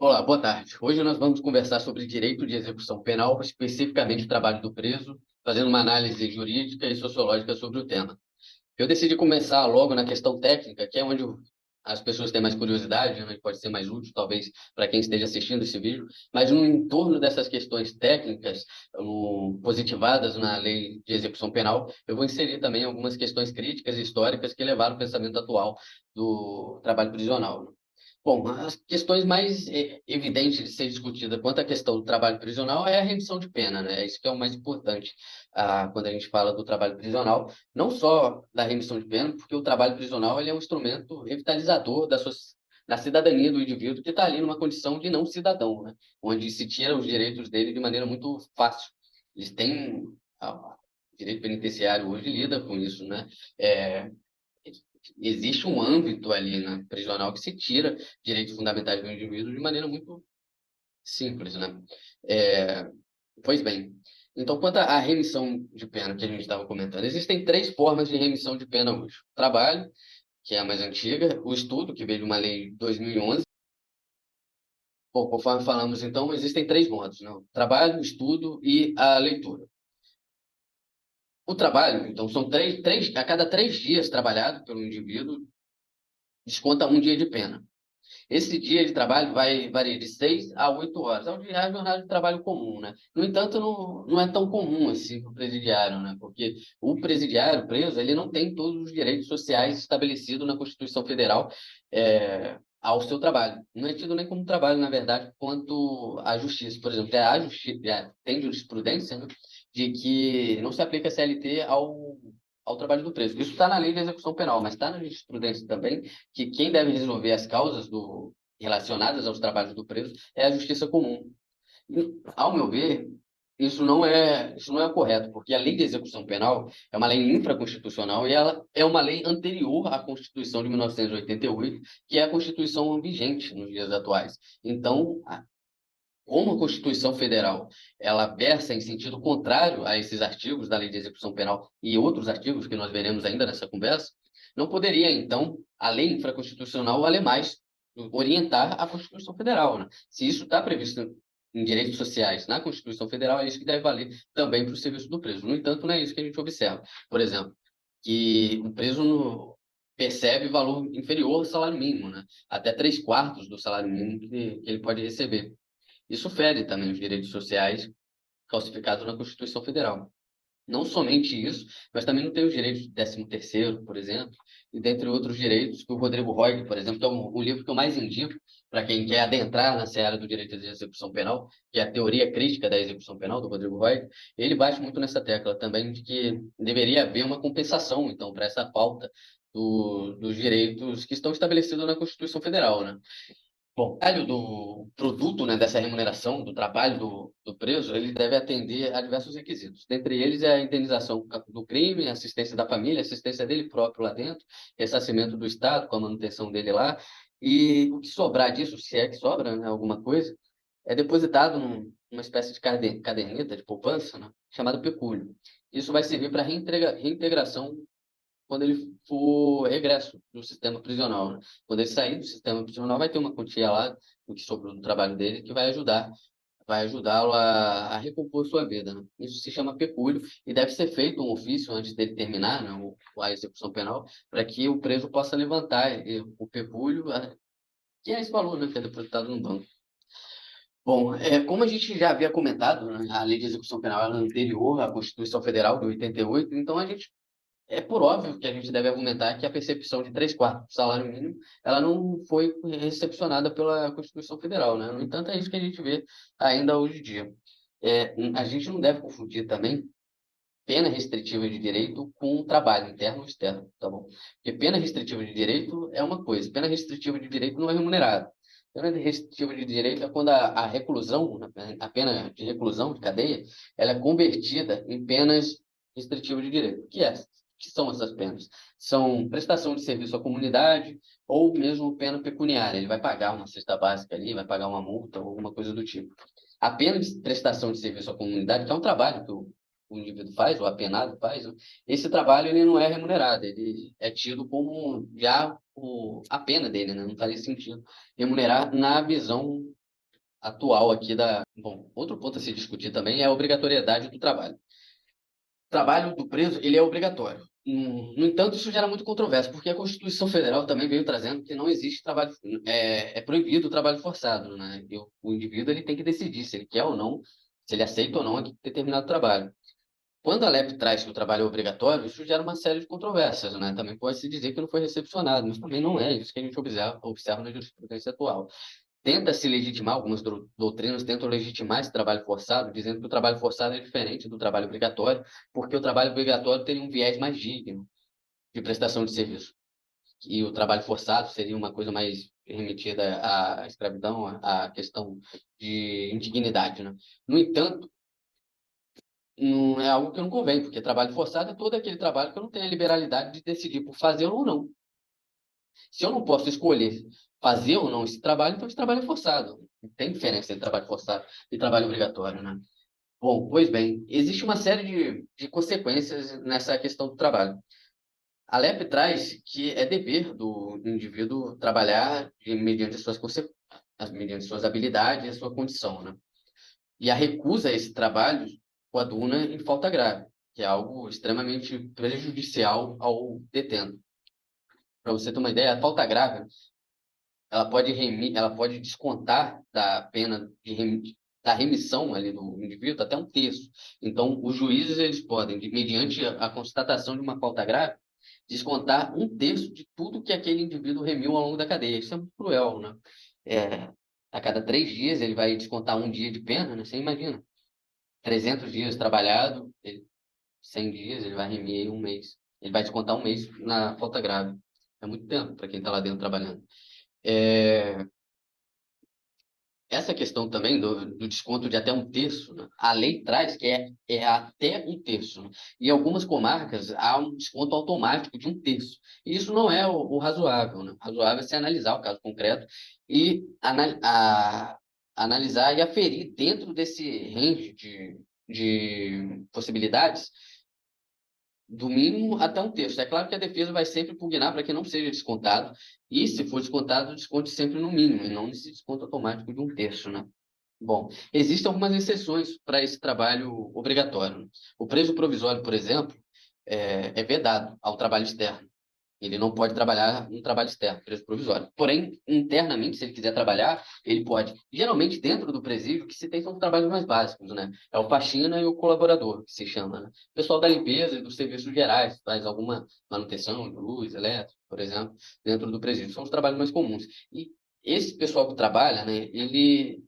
Olá, boa tarde. Hoje nós vamos conversar sobre direito de execução penal, especificamente o trabalho do preso, fazendo uma análise jurídica e sociológica sobre o tema. Eu decidi começar logo na questão técnica, que é onde as pessoas têm mais curiosidade, né? Pode ser mais útil, talvez, para quem esteja assistindo esse vídeo, mas no entorno dessas questões técnicas, positivadas na lei de execução penal, eu vou inserir também algumas questões críticas e históricas que levaram ao pensamento atual do trabalho prisional, né? Bom, as questões mais evidentes de ser discutida quanto à questão do trabalho prisional é a remissão de pena, né? É isso que é o mais importante quando a gente fala do trabalho prisional, não só da remissão de pena, porque o trabalho prisional ele é um instrumento revitalizador da cidadania do indivíduo que está ali numa condição de não cidadão, né? Onde se tira os direitos dele de maneira muito fácil. Eles têm o direito penitenciário hoje lida com isso, né? É, existe um âmbito ali na prisional que se tira direitos fundamentais do indivíduo de maneira muito simples, né? É, pois bem, então quanto à remissão de pena que a gente estava comentando, existem três formas de remissão de pena hoje: o trabalho, que é a mais antiga; o estudo, que veio de uma lei de 2011. Bom, conforme falamos, então, existem três modos, né? O trabalho, o estudo e a leitura. O trabalho, então, são a cada 3 dias trabalhado pelo indivíduo, desconta um dia de pena. Esse dia de trabalho vai variar de 6 a 8 horas. É a jornada de trabalho comum, né? No entanto, não é tão comum assim para o presidiário, né? Porque o presidiário, o preso, ele não tem todos os direitos sociais estabelecidos na Constituição Federal ao seu trabalho. Não é tido nem como trabalho, na verdade, quanto à justiça. Por exemplo, já tem jurisprudência, né, de que não se aplica a CLT ao trabalho do preso. Isso está na lei de execução penal, mas está na jurisprudência também que quem deve resolver as causas relacionadas aos trabalhos do preso é a justiça comum. E, ao meu ver, isso não é correto, porque a lei de execução penal é uma lei infraconstitucional e ela é uma lei anterior à Constituição de 1988, que é a Constituição vigente nos dias atuais. Então, como a Constituição Federal ela versa em sentido contrário a esses artigos da Lei de Execução Penal e outros artigos que nós veremos ainda nessa conversa, não poderia, então, a lei infraconstitucional valer mais, orientar a Constituição Federal, né? Se isso está previsto em direitos sociais na Constituição Federal, é isso que deve valer também para o serviço do preso. No entanto, não é isso que a gente observa. Por exemplo, que o preso percebe valor inferior ao salário mínimo, né? Até 3/4 do salário mínimo que ele pode receber. Isso fere também os direitos sociais calcificados na Constituição Federal. Não somente isso, mas também não tem os direitos de 13º, por exemplo, e dentre outros direitos que o Rodrigo Roig, por exemplo, que é o livro que eu mais indico para quem quer adentrar na seara do direito de execução penal, que é a teoria crítica da execução penal do Rodrigo Roig, ele bate muito nessa tecla também de que deveria haver uma compensação, então, para essa falta dos direitos que estão estabelecidos na Constituição Federal, né? Bom, o trabalho do produto, né, dessa remuneração, do trabalho do preso, ele deve atender a diversos requisitos. Dentre eles é a indenização do crime, assistência da família, assistência dele próprio lá dentro, ressarcimento do Estado com a manutenção dele lá. E o que sobrar disso, se é que sobra, né, alguma coisa, é depositado numa espécie de caderneta de poupança, né, chamada pecúlio. Isso vai servir para reintegração quando ele for regresso do sistema prisional, né? Quando ele sair do sistema prisional, vai ter uma quantia lá do que sobrou do trabalho dele que vai ajudá-lo a recompor sua vida, né? Isso se chama pecúlio e deve ser feito um ofício antes dele terminar, né, a execução penal, para que o preso possa levantar o pecúlio, que é esse valor, né, que é depositado no banco. Bom, como a gente já havia comentado, né, a lei de execução penal ela é anterior à Constituição Federal de 88, então a gente por óbvio que a gente deve argumentar que a percepção de 3/4 do salário mínimo, ela não foi recepcionada pela Constituição Federal, né? No entanto, é isso que a gente vê ainda hoje em dia. A gente não deve confundir também pena restritiva de direito com trabalho interno ou externo, tá bom? Porque pena restritiva de direito é uma coisa, pena restritiva de direito não é remunerada. Pena restritiva de direito é quando a reclusão, a pena de reclusão, de cadeia, ela é convertida em penas restritivas de direito. Que são essas penas? São prestação de serviço à comunidade ou mesmo pena pecuniária. Ele vai pagar uma cesta básica ali, vai pagar uma multa ou alguma coisa do tipo. A pena de prestação de serviço à comunidade, que é um trabalho que o indivíduo faz, o apenado faz, né? Esse trabalho ele não é remunerado, ele é tido como já a pena dele, né? Não faria sentido remunerar na visão atual aqui da. Bom, outro ponto a se discutir também é a obrigatoriedade do trabalho. O trabalho do preso, ele é obrigatório. No entanto, isso gera muito controvérsia, porque a Constituição Federal também veio trazendo que não existe trabalho, é proibido o trabalho forçado, né? E o indivíduo ele tem que decidir se ele quer ou não, se ele aceita ou não determinado trabalho. Quando a LEP traz que o trabalho é obrigatório, isso gera uma série de controvérsias, né? Também pode-se dizer que não foi recepcionado, mas também não é isso que a gente observa na jurisprudência atual. Tenta-se legitimar, algumas doutrinas tentam legitimar esse trabalho forçado, dizendo que o trabalho forçado é diferente do trabalho obrigatório, porque o trabalho obrigatório teria um viés mais digno de prestação de serviço. E o trabalho forçado seria uma coisa mais remetida à escravidão, à questão de indignidade, né? No entanto, não é algo que não convém, porque trabalho forçado é todo aquele trabalho que eu não tenho a liberalidade de decidir por fazê-lo ou não. Se eu não posso escolher fazer ou não esse trabalho, então esse trabalho é forçado. Tem diferença entre trabalho forçado e trabalho obrigatório, né? Bom, pois bem, existe uma série de consequências nessa questão do trabalho. A LEP traz que é dever do indivíduo trabalhar mediante mediante suas habilidades e a sua condição, né? E a recusa a esse trabalho coaduna em falta grave, que é algo extremamente prejudicial ao detento. Para você ter uma ideia, a falta grave ela pode descontar da pena da remissão ali do indivíduo até um terço. Então, os juízes eles podem, mediante a constatação de uma falta grave, descontar um terço de tudo que aquele indivíduo remiu ao longo da cadeia. Isso é muito cruel, né? É, a cada 3 dias ele vai descontar um dia de pena, né? Você imagina, 300 dias trabalhado, 100 dias, ele vai remir aí um mês. Ele vai descontar um mês na falta grave. É muito tempo para quem está lá dentro trabalhando. É, essa questão também do desconto de até um terço, né? A lei traz que é até um terço, né? Em algumas comarcas há um desconto automático de um terço. E isso não é o razoável, né? O razoável é se analisar o caso concreto e analisar e aferir dentro desse range de possibilidades do mínimo até um terço. É claro que a defesa vai sempre pugnar para que não seja descontado, e se for descontado, desconte sempre no mínimo, e não nesse desconto automático de um terço, né? Bom, existem algumas exceções para esse trabalho obrigatório, né? O preso provisório, por exemplo, é vedado ao trabalho externo. Ele não pode trabalhar no trabalho externo, preso provisório. Porém, internamente, se ele quiser trabalhar, ele pode. Geralmente, dentro do presídio, o que se tem são os trabalhos mais básicos, né? É o faxina e o colaborador, que se chama, né? O pessoal da limpeza e dos serviços gerais, faz alguma manutenção de luz, elétrica, por exemplo, dentro do presídio. São os trabalhos mais comuns. E esse pessoal que trabalha, né, ele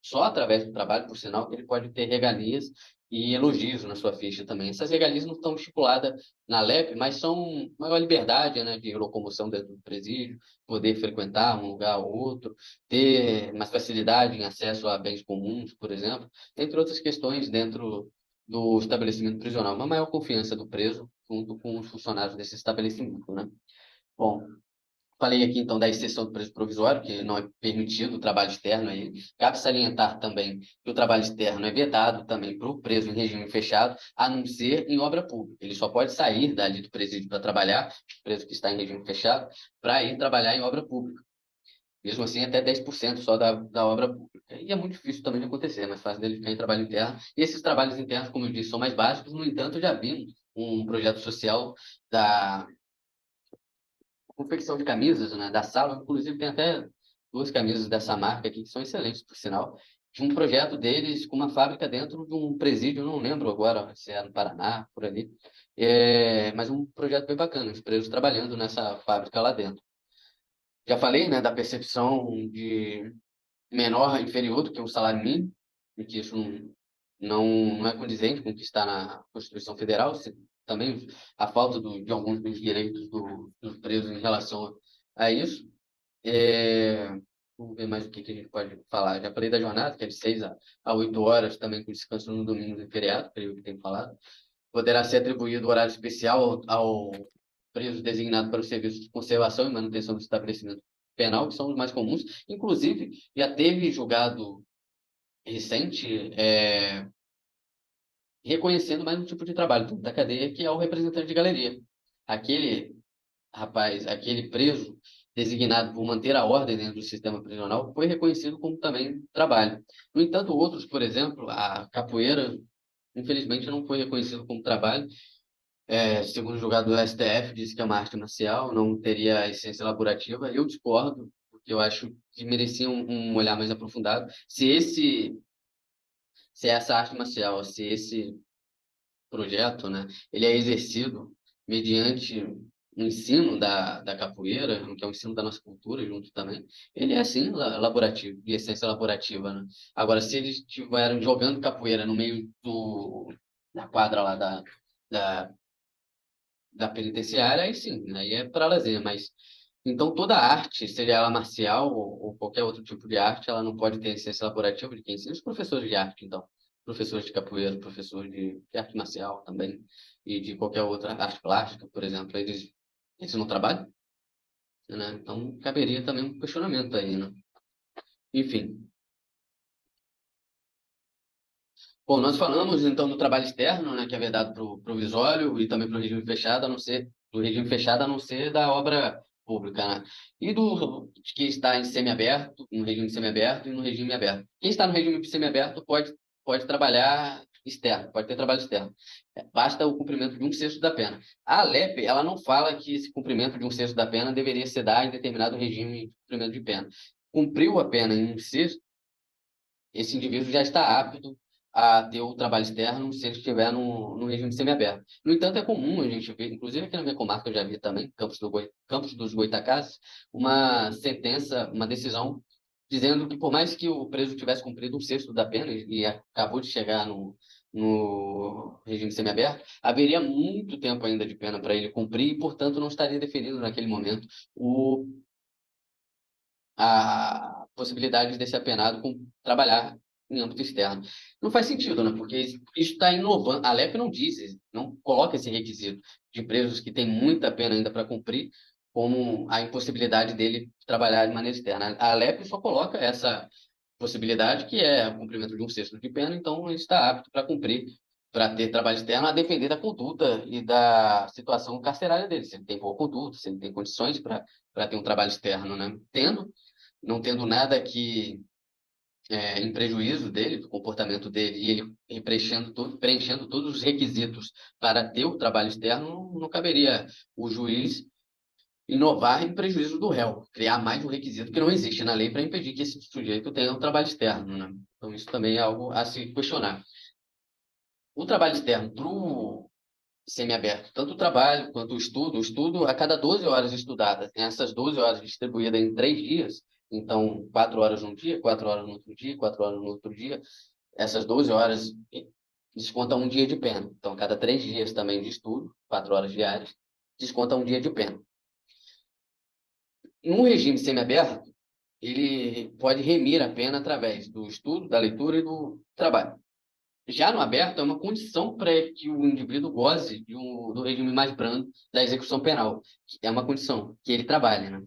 só através do trabalho, por sinal, que ele pode ter regalias e elogios na sua ficha também. Essas regalias não estão estipuladas na LEP, mas são maior liberdade, né, de locomoção dentro do presídio, poder frequentar um lugar ou outro, ter mais facilidade em acesso a bens comuns, por exemplo, entre outras questões dentro do estabelecimento prisional, uma maior confiança do preso junto com os funcionários desse estabelecimento, né? Bom, falei aqui então da exceção do preso provisório, que não é permitido o trabalho externo a ele. Cabe salientar também que o trabalho externo é vedado também para o preso em regime fechado, a não ser em obra pública. Ele só pode sair dali do presídio para trabalhar, o preso que está em regime fechado, para ir trabalhar em obra pública. Mesmo assim, até 10% só da obra pública. E é muito difícil também de acontecer, é mais fácil dele ficar em trabalho interno. E esses trabalhos internos, como eu disse, são mais básicos, no entanto, já vimos um projeto social da confecção de camisas, né, da Sala, inclusive tem até duas camisas dessa marca aqui que são excelentes, por sinal, de um projeto deles com uma fábrica dentro de um presídio, não lembro agora se é no Paraná, por ali, mas um projeto bem bacana, os presos trabalhando nessa fábrica lá dentro. Já falei, né, da percepção de menor inferior do que um salário mínimo, e que isso não é condizente com o que está na Constituição Federal, também a falta de alguns dos direitos dos presos em relação a isso. É, vamos ver mais o que a gente pode falar. Já falei da jornada, que é de 6 a 8 horas, também com descanso no domingo e feriado, creio que tenho falado. Poderá ser atribuído horário especial ao preso designado para o serviço de conservação e manutenção do estabelecimento penal, que são os mais comuns. Inclusive, já teve julgado recente reconhecendo mais um tipo de trabalho dentro da cadeia, que é o representante de galeria. Aquele rapaz, aquele preso, designado por manter a ordem dentro do sistema prisional, foi reconhecido como também trabalho. No entanto, outros, por exemplo, a capoeira, infelizmente, não foi reconhecido como trabalho. Segundo o julgado do STF, disse que é uma arte marcial, não teria a essência laborativa. Eu discordo, porque eu acho que merecia um olhar mais aprofundado. Se essa arte marcial, se esse projeto, né, ele é exercido mediante o ensino da capoeira, que é o ensino da nossa cultura junto também, ele é sim laborativo, de essência laborativa, né? Agora, se eles estiveram jogando capoeira no meio da quadra lá da, da penitenciária, aí sim, aí é para lazer, mas então toda arte, seja ela marcial ou qualquer outro tipo de arte, ela não pode ter essência elaborativa de quem ensina os professores de arte, então. Professores de capoeira, professores de arte marcial também, e de qualquer outra arte plástica, por exemplo, eles não trabalham, né? Então caberia também um questionamento aí, né? Enfim. Bom, nós falamos então do trabalho externo, né, que é vedado para o provisório e também para o regime fechado, a não ser do regime fechado, a não ser da obra pública, né? E do de quem está em semiaberto, no regime semiaberto e no regime aberto. Quem está no regime semiaberto pode trabalhar externo, pode ter trabalho externo. Basta o cumprimento de um sexto da pena. A ALEP, ela não fala que esse cumprimento de um sexto da pena deveria se dar em determinado regime de cumprimento de pena. Cumpriu a pena em um sexto, esse indivíduo já está apto a ter o trabalho externo se ele estiver no regime semiaberto. No entanto, é comum a gente ver, inclusive aqui na minha comarca eu já vi também, Campos dos Goitacazes, uma sentença, uma decisão dizendo que por mais que o preso tivesse cumprido um sexto da pena e acabou de chegar no regime semiaberto, haveria muito tempo ainda de pena para ele cumprir e, portanto, não estaria definido naquele momento o a possibilidade desse apenado trabalhar em âmbito externo. Não faz sentido, né? Porque isso está inovando. A LEP não diz, não coloca esse requisito de presos que têm muita pena ainda para cumprir, como a impossibilidade dele trabalhar de maneira externa. A LEP só coloca essa possibilidade, que é o cumprimento de um sexto de pena, então ele está apto para cumprir, para ter trabalho externo, a depender da conduta e da situação carcerária dele, se ele tem boa conduta, se ele tem condições para ter um trabalho externo, né? Não tendo nada que em prejuízo dele, do comportamento dele, e ele preenchendo todos os requisitos para ter o trabalho externo, não caberia o juiz inovar em prejuízo do réu, criar mais um requisito que não existe na lei para impedir que esse sujeito tenha um trabalho externo, né? Então, isso também é algo a se questionar. O trabalho externo para o semiaberto, tanto o trabalho quanto o estudo a cada 12 horas estudadas, tem essas 12 horas distribuídas em 3 dias, então 4 horas num dia, 4 horas no outro dia, 4 horas no outro dia, essas 12 horas desconta um dia de pena. Então, a cada 3 dias também de estudo, 4 horas diárias, desconta um dia de pena. No regime semiaberto, ele pode remir a pena através do estudo, da leitura e do trabalho. Já no aberto, é uma condição para que o indivíduo goze do regime mais brando da execução penal. É uma condição que ele trabalhe, né?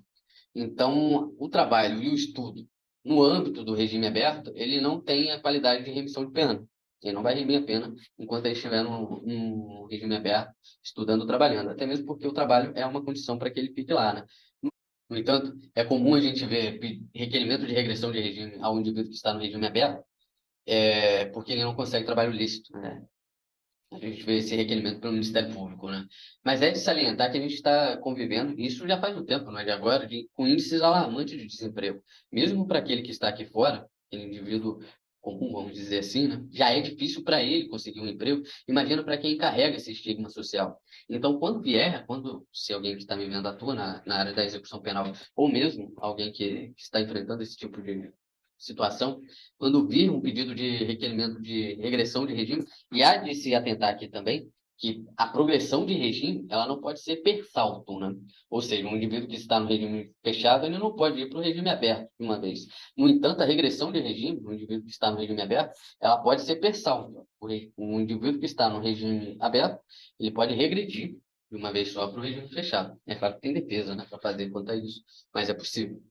Então, o trabalho e o estudo no âmbito do regime aberto, ele não tem a qualidade de remissão de pena. Ele não vai remir a pena enquanto ele estiver no regime aberto, estudando ou trabalhando. Até mesmo porque o trabalho é uma condição para que ele fique lá, né? No entanto, é comum a gente ver requerimento de regressão de regime ao indivíduo que está no regime aberto, porque ele não consegue trabalho lícito, né? A gente vê esse requerimento pelo Ministério Público, né? Mas é de salientar que a gente está convivendo, isso já faz um tempo, não é de agora, com índices alarmantes de desemprego. Mesmo para aquele que está aqui fora, aquele indivíduo comum, vamos dizer assim, né? Já é difícil para ele conseguir um emprego. Imagina para quem carrega esse estigma social. Então, se alguém que está me vendo atua na área da execução penal, ou mesmo alguém que está enfrentando esse tipo de situação, quando vir um pedido de requerimento de regressão de regime, e há de se atentar aqui também que a progressão de regime ela não pode ser per salto, né? Ou seja, um indivíduo que está no regime fechado ele não pode ir para o regime aberto de uma vez. No entanto, a regressão de regime, um indivíduo que está no regime aberto, ela pode ser per salto. Um indivíduo que está no regime aberto, ele pode regredir de uma vez só para o regime fechado. É claro que tem defesa, né, para fazer quanto a isso, mas é possível.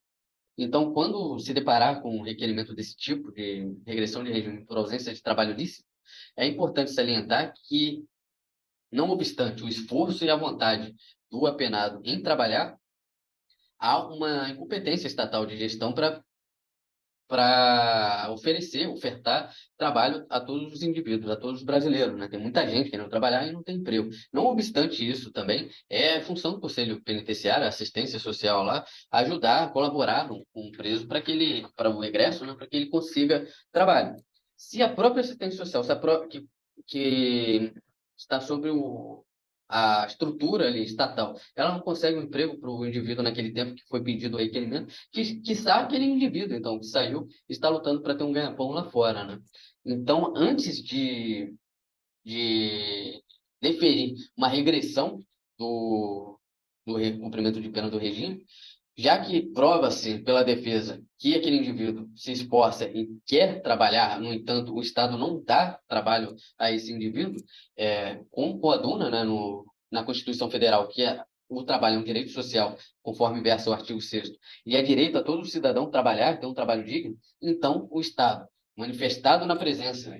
Então, quando se deparar com um requerimento desse tipo, de regressão de regime por ausência de trabalho lícito, é importante salientar que, não obstante o esforço e a vontade do apenado em trabalhar, há uma incompetência estatal de gestão ofertar trabalho a todos os indivíduos, a todos os brasileiros, né? Tem muita gente querendo trabalhar e não tem emprego. Não obstante isso, também é função do Conselho Penitenciário, a assistência social lá, ajudar, colaborar com o preso para o egresso, né? Para que ele consiga trabalho. Se a própria assistência social, que está sobre a estrutura ali estatal, ela não consegue um emprego para o indivíduo naquele tempo que foi pedido o requerimento, quiçá aquele indivíduo, então, que saiu, está lutando para ter um ganha-pão lá fora, né? Então, antes de deferir uma regressão do cumprimento de pena do regime, já que prova-se pela defesa que aquele indivíduo se esforça e quer trabalhar, no entanto, o Estado não dá trabalho a esse indivíduo, como coaduna, né, na Constituição Federal, que o trabalho é um direito social, conforme versa o artigo 6º, e é direito a todo cidadão trabalhar, ter um trabalho digno, então o Estado, manifestado na presença,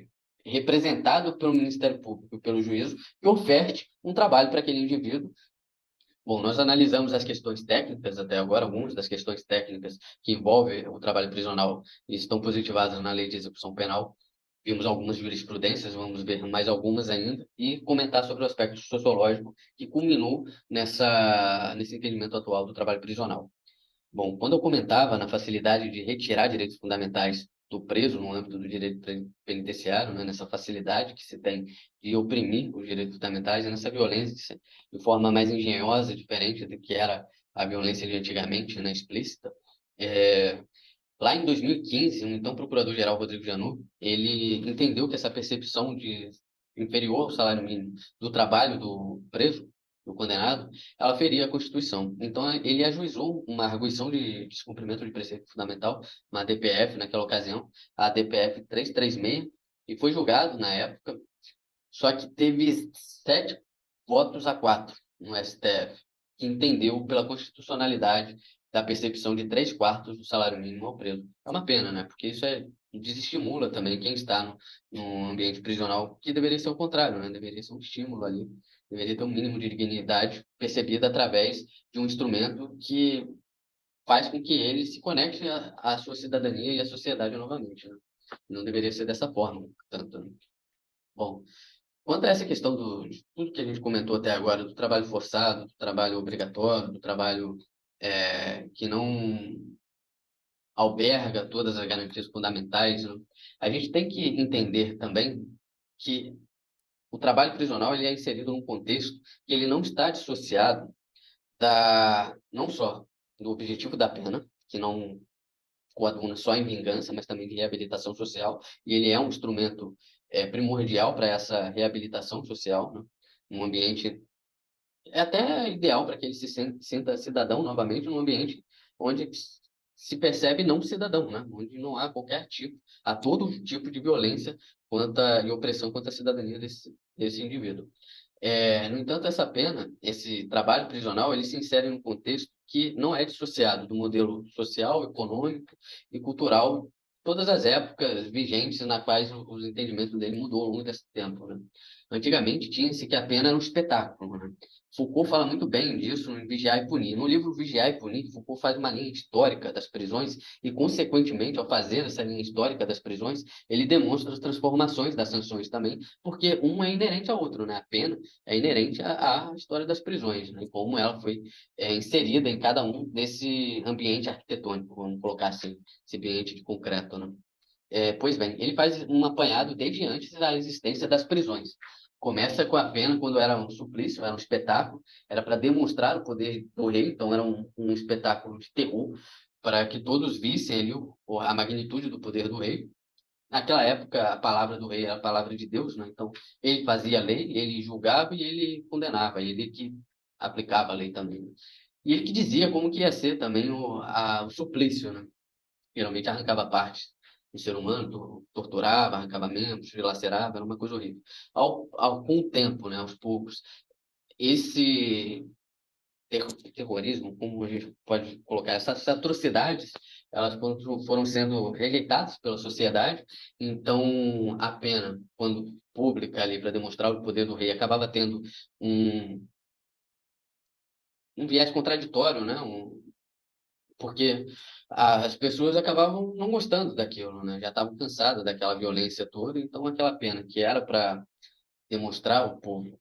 representado pelo Ministério Público e pelo juízo, que oferte um trabalho para aquele indivíduo. Bom, nós analisamos as questões técnicas até agora, algumas das questões técnicas que envolvem o trabalho prisional e estão positivadas na Lei de Execução Penal. Vimos algumas jurisprudências, vamos ver mais algumas ainda, e comentar sobre o aspecto sociológico que culminou nesse entendimento atual do trabalho prisional. Bom, quando eu comentava na facilidade de retirar direitos fundamentais do preso no âmbito do direito penitenciário, né, nessa facilidade que se tem de oprimir os direitos fundamentais e nessa violência de forma mais engenhosa, diferente do que era a violência de antigamente, né, explícita, é, lá em 2015, o então procurador-geral Rodrigo Janot, ele entendeu que essa percepção de inferior ao salário mínimo do trabalho do preso, do condenado, ela feria a Constituição. Então, ele ajuizou uma arguição de descumprimento de preceito fundamental, uma DPF naquela ocasião, a DPF 336, e foi julgado na época, só que teve 7 votos a 4 no STF, que entendeu pela constitucionalidade da percepção de 3/4 do salário mínimo ao preso. É uma pena, né? Porque isso desestimula também quem está no ambiente prisional, que deveria ser o contrário, né? Deveria ser um estímulo ali, deveria ter um mínimo de dignidade percebida através de um instrumento que faz com que ele se conecte à sua cidadania e à sociedade novamente, né? Não deveria ser dessa forma, tanto, né? Bom, quanto a essa questão de tudo que a gente comentou até agora, do trabalho forçado, do trabalho obrigatório, do trabalho que não alberga todas as garantias fundamentais, né? A gente tem que entender também que o trabalho prisional ele é inserido num contexto que ele não está dissociado não só do objetivo da pena, que não coaduna só em vingança, mas também de reabilitação social, e ele é um instrumento primordial para essa reabilitação social, né? Um ambiente é até ideal para que ele sinta cidadão novamente num ambiente onde se percebe não cidadão, né? Onde não há qualquer tipo, há todo tipo de violência e opressão contra a cidadania desse indivíduo. No entanto, essa pena, esse trabalho prisional, ele se insere em um contexto que não é dissociado do modelo social, econômico e cultural, todas as épocas vigentes na quais os entendimentos dele mudou ao longo desse tempo, né? Antigamente tinha-se que a pena era um espetáculo, né? Foucault fala muito bem disso em Vigiar e Punir. No livro Vigiar e Punir, Foucault faz uma linha histórica das prisões e, consequentemente, ao fazer essa linha histórica das prisões, ele demonstra as transformações das sanções também, porque um é inerente ao outro, né? A pena é inerente à história das prisões, né? E como ela foi inserida em cada um desse ambiente arquitetônico, vamos colocar assim, esse ambiente de concreto, né? Pois bem, ele faz um apanhado desde antes da existência das prisões. Começa com a pena quando era um suplício, era um espetáculo, era para demonstrar o poder do rei, então era um espetáculo de terror, para que todos vissem ali a magnitude do poder do rei. Naquela época, a palavra do rei era a palavra de Deus, né? Então, ele fazia a lei, ele julgava e ele condenava, ele que aplicava a lei também, né? E ele que dizia como que ia ser também o suplício, né? Geralmente arrancava partes do ser humano, torturava, arrancava membros, dilacerava, era uma coisa horrível. Com o tempo, né, aos poucos, esse terrorismo, como a gente pode colocar, essas atrocidades, elas foram sendo rejeitadas pela sociedade, então a pena, quando pública ali para demonstrar o poder do rei, acabava tendo um, um viés contraditório, né? porque as pessoas acabavam não gostando daquilo, né? Já estavam cansadas daquela violência toda, então aquela pena que era para demonstrar ao povo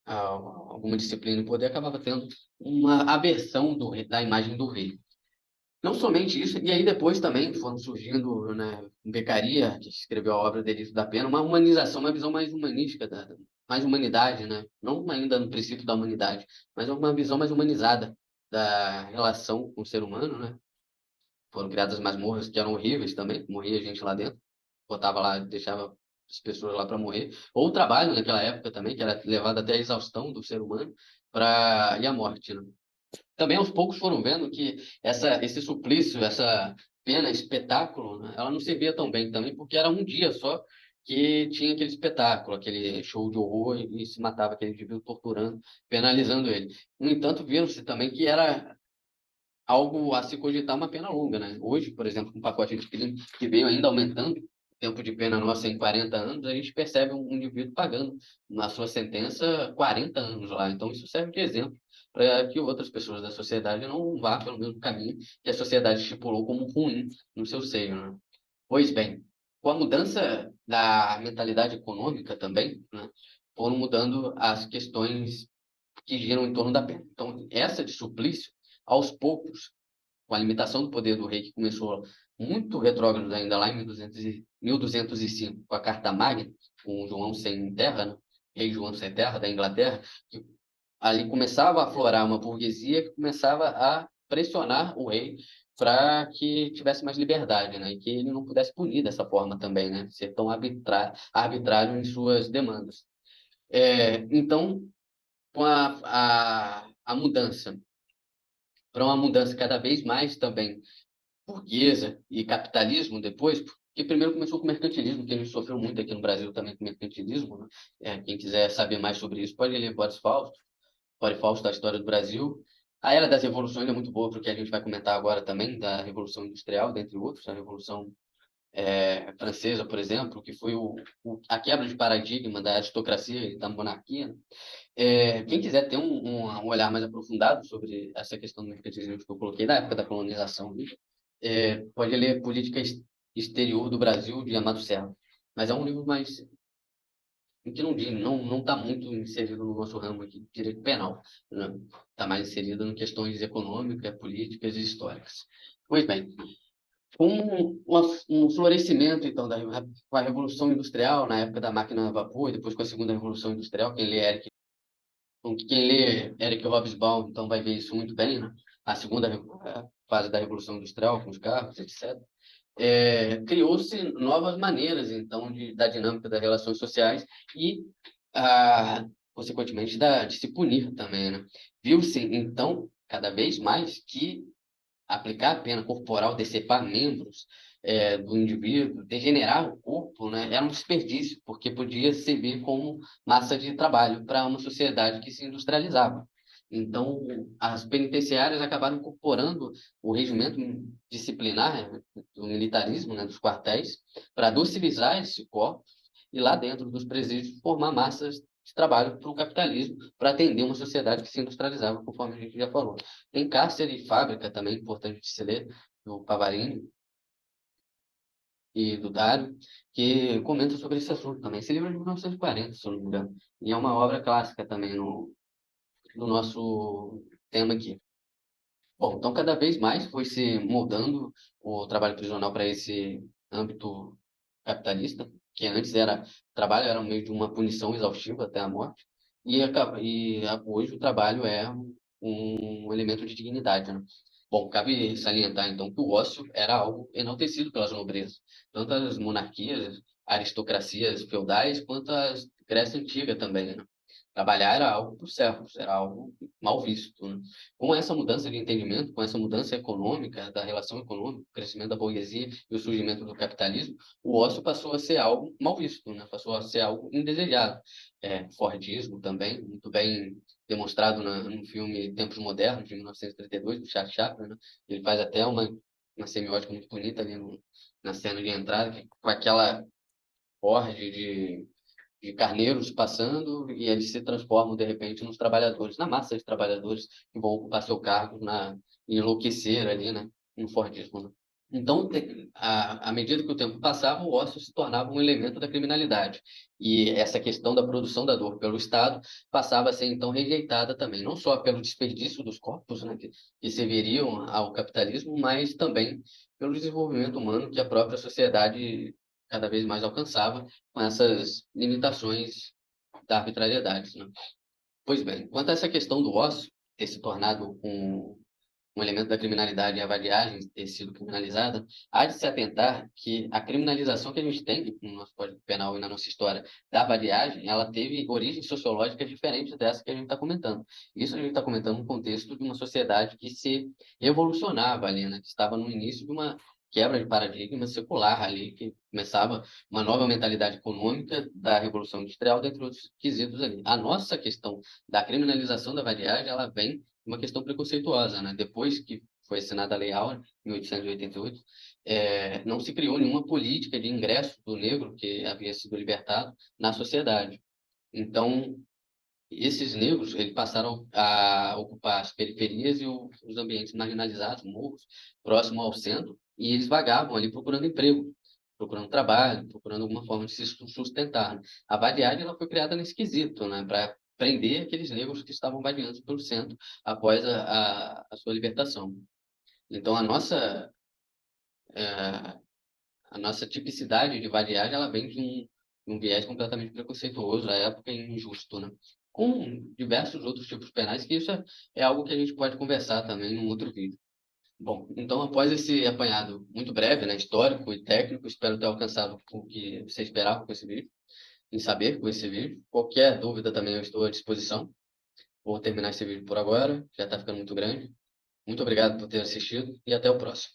alguma disciplina e poder acabava tendo uma aversão da imagem do rei. Não somente isso, e aí depois também foram surgindo, né, Beccaria, que escreveu a obra Delito da Pena, uma humanização, uma visão mais humanística, mais humanidade, né? Não ainda no princípio da humanidade, mas uma visão mais humanizada da relação com o ser humano, né? Foram criadas masmorras que eram horríveis também, morria gente lá dentro, botava lá, deixava as pessoas lá para morrer. Ou o trabalho naquela época também, que era levado até a exaustão do ser humano e a morte, né? Também aos poucos foram vendo que esse suplício, essa pena, espetáculo, né, ela não servia tão bem também, porque era um dia só que tinha aquele espetáculo, aquele show de horror e se matava aquele indivíduo torturando, penalizando ele. No entanto, viram-se também que era algo a se cogitar uma pena longa, né? Hoje, por exemplo, com o pacote de crime que veio ainda aumentando, o tempo de pena nossa em 40 anos, a gente percebe um indivíduo pagando na sua sentença 40 anos lá. Então, isso serve de exemplo para que outras pessoas da sociedade não vá pelo mesmo caminho que a sociedade estipulou como ruim no seu seio, né? Pois bem, com a mudança da mentalidade econômica também, né, foram mudando as questões que giram em torno da pena. Então, essa de suplício, aos poucos, com a limitação do poder do rei, que começou muito retrógrado ainda lá em 1205, com a Carta Magna, com João sem terra, né? Rei João sem terra, da Inglaterra, que ali começava a aflorar uma burguesia que começava a pressionar o rei para que tivesse mais liberdade, né? E que ele não pudesse punir dessa forma também, né? Ser tão arbitrário em suas demandas. Então, com a mudança, para uma mudança cada vez mais também burguesa e capitalismo depois, porque primeiro começou com o mercantilismo, que a gente sofreu muito aqui no Brasil também com o mercantilismo, né? Quem quiser saber mais sobre isso pode ler Boris Fausto da História do Brasil. A Era das Revoluções é muito boa, porque a gente vai comentar agora também da Revolução Industrial, dentre outros, a Revolução Francesa, por exemplo, que foi a quebra de paradigma da aristocracia e da monarquia, né? Quem quiser ter um olhar mais aprofundado sobre essa questão do mercantilismo que eu coloquei na época da colonização, né? Pode ler Política Exterior do Brasil, de Amado Serra. Mas é um livro mais que não está muito inserido no nosso ramo aqui, de direito penal, né? Está mais inserido em questões econômicas, políticas e históricas. Pois bem, com um florescimento, então, com a Revolução Industrial, na época da máquina a vapor, e depois com a Segunda Revolução Industrial, quem lê Eric Hobsbawm, então, vai ver isso muito bem, né? A segunda fase da Revolução Industrial, com os carros, etc. Criou-se novas maneiras, então, da dinâmica das relações sociais e, consequentemente, de se punir também, né? Viu-se, então, cada vez mais que aplicar a pena corporal, decepar membros do indivíduo, degenerar o corpo, né, era um desperdício, porque podia servir como massa de trabalho para uma sociedade que se industrializava. Então, as penitenciárias acabaram incorporando o regimento disciplinar, né, do militarismo, né, dos quartéis, para docilizar esse corpo e lá dentro dos presídios formar massas de trabalho para o capitalismo, para atender uma sociedade que se industrializava, conforme a gente já falou. Tem Cárcere e Fábrica também, importante de se ler, do Pavarini e do Dário, que comenta sobre esse assunto também. Esse livro é de 1940, se eu não me engano, e é uma obra clássica também no nosso tema aqui. Bom, então cada vez mais foi se moldando o trabalho prisional para esse âmbito capitalista, que antes trabalho era meio de uma punição exaustiva até a morte, hoje o trabalho é um elemento de dignidade, né? Bom, cabe salientar então que o ócio era algo enaltecido pelas nobrezas, tanto as monarquias, aristocracias feudais, quanto as Grécia Antiga também, né? Trabalhar era algo para os servos, era algo mal visto, né? Com essa mudança de entendimento, com essa mudança econômica, da relação econômica, o crescimento da burguesia e o surgimento do capitalismo, o ócio passou a ser algo mal visto, né? Passou a ser algo indesejado. Fordismo também, muito bem demonstrado no filme Tempos Modernos, de 1932, do Charles Chaplin, né? Ele faz até uma semiótica muito bonita ali na cena de entrada, com aquela horde de de carneiros passando e eles se transformam, de repente, nos trabalhadores, na massa de trabalhadores que vão ocupar seu cargo e enlouquecer ali, né, no Fordismo, né? Então, à medida que o tempo passava, o ócio se tornava um elemento da criminalidade. E essa questão da produção da dor pelo Estado passava a ser, então, rejeitada também, não só pelo desperdício dos corpos, né, que serviriam ao capitalismo, mas também pelo desenvolvimento humano que a própria sociedade cada vez mais alcançava com essas limitações da arbitrariedade, né? Pois bem, quanto a essa questão do ócio ter se tornado um elemento da criminalidade e a vadiagem ter sido criminalizada, há de se atentar que a criminalização que a gente tem no nosso Código Penal e na nossa história da vadiagem, ela teve origens sociológicas diferentes dessa que a gente está comentando. Isso a gente está comentando no contexto de uma sociedade que se revolucionava ali, né? Que estava no início de uma quebra de paradigma secular ali, que começava uma nova mentalidade econômica da Revolução Industrial, dentre outros quesitos ali. A nossa questão da criminalização da vadiagem, ela vem uma questão preconceituosa, né? Depois que foi assinada a Lei Áurea, em 1888, não se criou nenhuma política de ingresso do negro que havia sido libertado na sociedade. Então, esses negros eles passaram a ocupar as periferias e os ambientes marginalizados, morros, próximo ao centro, e eles vagavam ali procurando emprego, procurando trabalho, procurando alguma forma de se sustentar, né? A vadiagem ela foi criada nesse quesito, né, para prender aqueles negros que estavam vadiando pelo centro após a sua libertação. Então, eh, a nossa tipicidade de vadiagem, ela vem de um viés completamente preconceituoso à época e injusto, né? Com diversos outros tipos penais, que isso é algo que a gente pode conversar também num outro vídeo. Bom, então após esse apanhado muito breve, né, histórico e técnico, espero ter alcançado o que você esperava com esse vídeo, em saber com esse vídeo. Qualquer dúvida também eu estou à disposição. Vou terminar esse vídeo por agora, já está ficando muito grande. Muito obrigado por ter assistido e até o próximo.